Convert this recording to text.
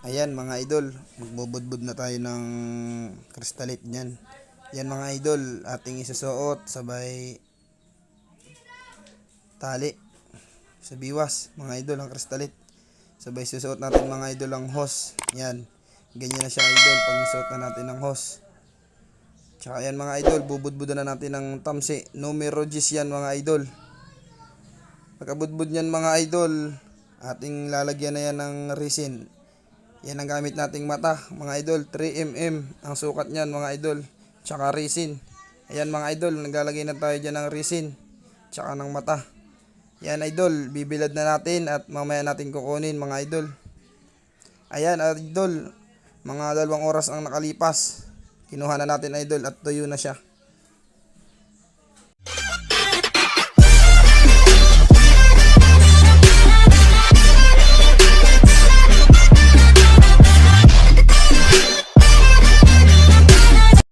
Ayan mga idol, magbubudbud na tayo ng kristalit niyan. Yan mga idol, ating isusuot sabay tali sa biwas mga idol ang kristalit. Sabay susuot natin mga idol ang hose. Yan, ganyan na siya idol pag nisuot na natin ang hose. Tsaka yan mga idol, bubudbudan na natin ng tamsi. Numero 10 yan mga idol. Pagkabudbud yan mga idol, ating lalagyan na yan ng resin. Yan ang gamit nating mata mga idol, 3mm ang sukat niyan mga idol. Tsaka resin. Ayan mga idol, naglalagay na tayo dyan ng resin. Tsaka ng mata. Yan idol, bibilad na natin at mamaya natin kukunin mga idol. Ayan idol, mga 2 oras ang nakalipas. Kinuha na natin idol at tuyo na siya.